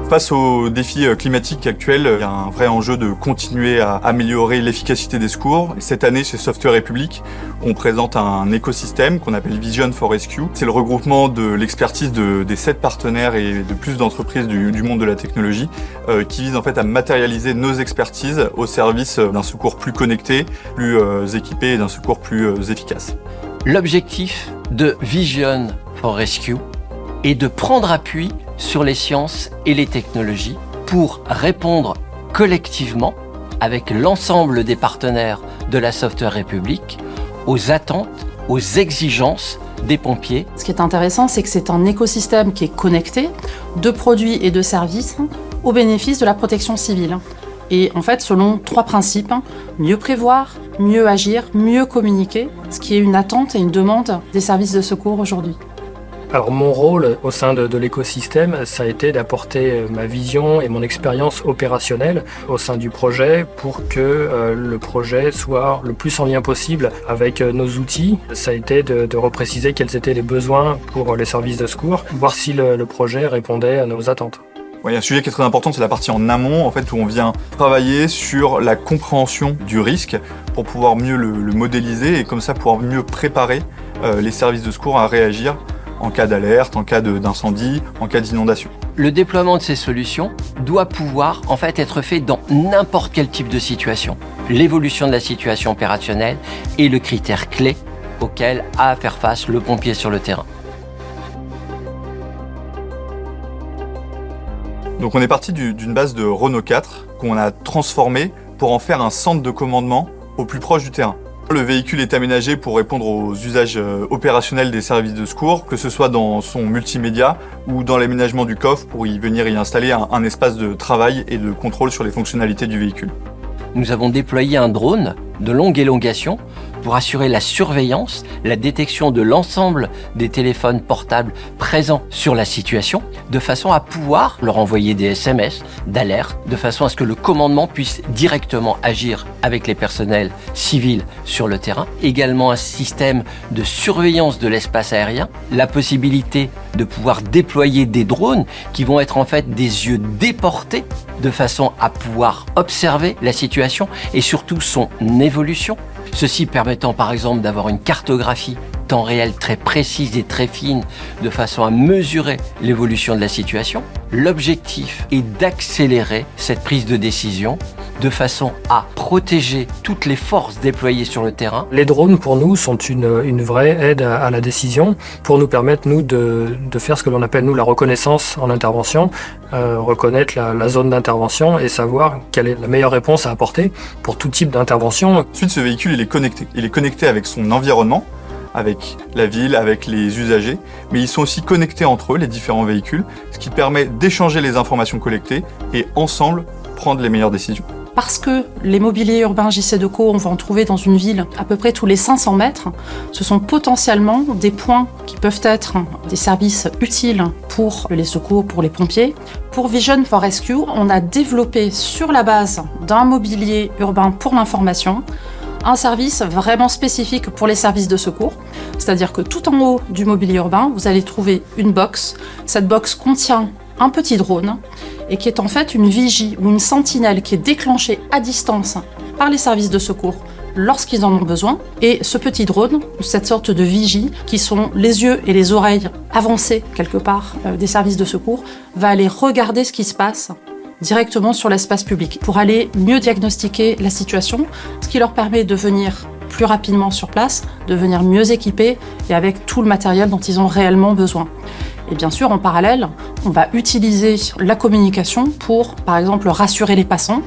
Face aux défis climatiques actuels, il y a un vrai enjeu de continuer à améliorer l'efficacité des secours. Cette année, chez Software République, on présente un écosystème qu'on appelle Vision for Rescue. C'est le regroupement de l'expertise des 7 partenaires et de plus d'entreprises du monde de la technologie qui vise en fait à matérialiser nos expertises au service d'un secours plus connecté, plus équipé et d'un secours plus efficace. L'objectif de Vision for Rescue est de prendre appui sur les sciences et les technologies pour répondre collectivement avec l'ensemble des partenaires de la Software République aux attentes, aux exigences des pompiers. Ce qui est intéressant, c'est que c'est un écosystème qui est connecté de produits et de services au bénéfice de la protection civile. Et en fait, selon 3 principes, mieux prévoir, mieux agir, mieux communiquer, ce qui est une attente et une demande des services de secours aujourd'hui. Alors mon rôle au sein de l'écosystème, ça a été d'apporter ma vision et mon expérience opérationnelle au sein du projet pour que le projet soit le plus en lien possible avec nos outils. Ça a été de repréciser quels étaient les besoins pour les services de secours, voir si le projet répondait à nos attentes. Il y a un sujet qui est très important, c'est la partie en amont, en fait, où on vient travailler sur la compréhension du risque pour pouvoir mieux le modéliser et comme ça pouvoir mieux préparer les services de secours à réagir en cas d'alerte, en cas d'incendie, en cas d'inondation. Le déploiement de ces solutions doit pouvoir en fait être fait dans n'importe quel type de situation. L'évolution de la situation opérationnelle est le critère clé auquel a à faire face le pompier sur le terrain. Donc on est parti d'une base de Renault 4 qu'on a transformée pour en faire un centre de commandement au plus proche du terrain. Le véhicule est aménagé pour répondre aux usages opérationnels des services de secours, que ce soit dans son multimédia ou dans l'aménagement du coffre pour y venir y installer un espace de travail et de contrôle sur les fonctionnalités du véhicule. Nous avons déployé un drone de longue élongation pour assurer la surveillance, la détection de l'ensemble des téléphones portables présents sur la situation, de façon à pouvoir leur envoyer des SMS d'alerte, de façon à ce que le commandement puisse directement agir avec les personnels civils sur le terrain. Également un système de surveillance de l'espace aérien, la possibilité de pouvoir déployer des drones qui vont être en fait des yeux déportés de façon à pouvoir observer la situation et surtout son évolution. Ceci permettant par exemple d'avoir une cartographie temps réel très précise et très fine de façon à mesurer l'évolution de la situation. L'objectif est d'accélérer cette prise de décision de façon à protéger toutes les forces déployées sur le terrain. Les drones pour nous sont une vraie aide à la décision pour nous permettre nous de faire ce que l'on appelle nous la reconnaissance en intervention, reconnaître la zone d'intervention et savoir quelle est la meilleure réponse à apporter pour tout type d'intervention. Ensuite, ce véhicule il est connecté. Il est connecté avec son environnement, avec la ville, avec les usagers, mais ils sont aussi connectés entre eux, les différents véhicules, ce qui permet d'échanger les informations collectées et ensemble prendre les meilleures décisions. Parce que les mobiliers urbains JC Deco, on va en trouver dans une ville à peu près tous les 500 mètres, ce sont potentiellement des points qui peuvent être des services utiles pour les secours, pour les pompiers. Pour Vision for Rescue, on a développé sur la base d'un mobilier urbain pour l'information, un service vraiment spécifique pour les services de secours. C'est-à-dire que tout en haut du mobilier urbain, vous allez trouver une box. Cette box contient un petit drone et qui est en fait une vigie ou une sentinelle qui est déclenchée à distance par les services de secours lorsqu'ils en ont besoin. Et ce petit drone, cette sorte de vigie, qui sont les yeux et les oreilles avancés quelque part des services de secours, va aller regarder ce qui se passe directement sur l'espace public pour aller mieux diagnostiquer la situation, ce qui leur permet de venir plus rapidement sur place, de venir mieux équipés et avec tout le matériel dont ils ont réellement besoin. Et bien sûr, en parallèle, on va utiliser la communication pour, par exemple, rassurer les passants.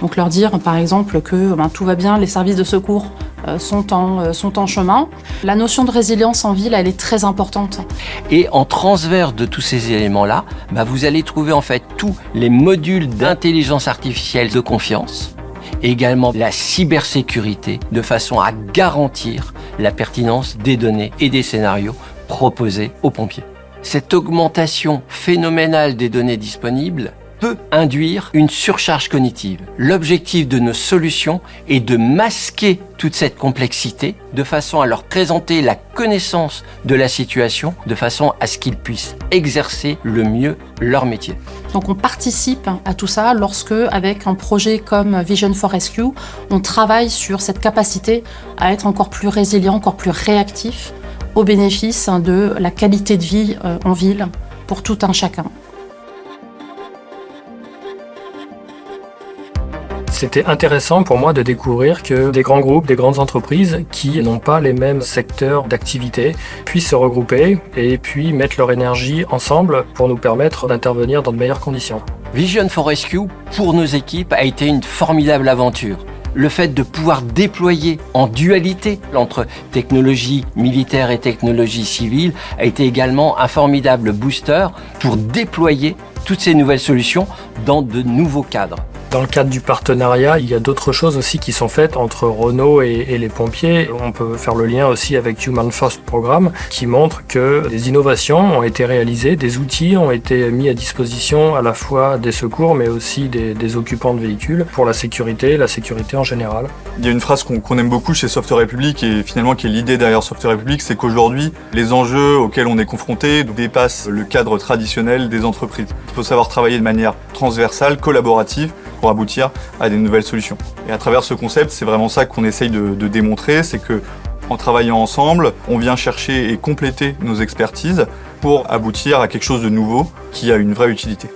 Donc leur dire, par exemple, que tout va bien, les services de secours sont en chemin. La notion de résilience en ville, elle est très importante. Et en transverse de tous ces éléments-là, vous allez trouver en fait tous les modules d'intelligence artificielle de confiance, et également la cybersécurité, de façon à garantir la pertinence des données et des scénarios proposés aux pompiers. Cette augmentation phénoménale des données disponibles peut induire une surcharge cognitive. L'objectif de nos solutions est de masquer toute cette complexité de façon à leur présenter la connaissance de la situation, de façon à ce qu'ils puissent exercer le mieux leur métier. Donc on participe à tout ça lorsque, avec un projet comme Vision for Rescue, on travaille sur cette capacité à être encore plus résilient, encore plus réactif au bénéfice de la qualité de vie en ville pour tout un chacun. C'était intéressant pour moi de découvrir que des grands groupes, des grandes entreprises qui n'ont pas les mêmes secteurs d'activité puissent se regrouper et puis mettre leur énergie ensemble pour nous permettre d'intervenir dans de meilleures conditions. Vision for Rescue, pour nos équipes, a été une formidable aventure. Le fait de pouvoir déployer en dualité entre technologie militaire et technologie civile a été également un formidable booster pour déployer toutes ces nouvelles solutions dans de nouveaux cadres. Dans le cadre du partenariat, il y a d'autres choses aussi qui sont faites entre Renault et les pompiers. On peut faire le lien aussi avec Human First Programme qui montre que des innovations ont été réalisées, des outils ont été mis à disposition à la fois des secours mais aussi des occupants de véhicules pour la sécurité en général. Il y a une phrase qu'on aime beaucoup chez Software République et finalement qui est l'idée derrière Software République, c'est qu'aujourd'hui, les enjeux auxquels on est confronté dépassent le cadre traditionnel des entreprises. Il faut savoir travailler de manière transversale, collaborative, pour aboutir à des nouvelles solutions. Et à travers ce concept, c'est vraiment ça qu'on essaye de démontrer, c'est que en travaillant ensemble, on vient chercher et compléter nos expertises pour aboutir à quelque chose de nouveau qui a une vraie utilité.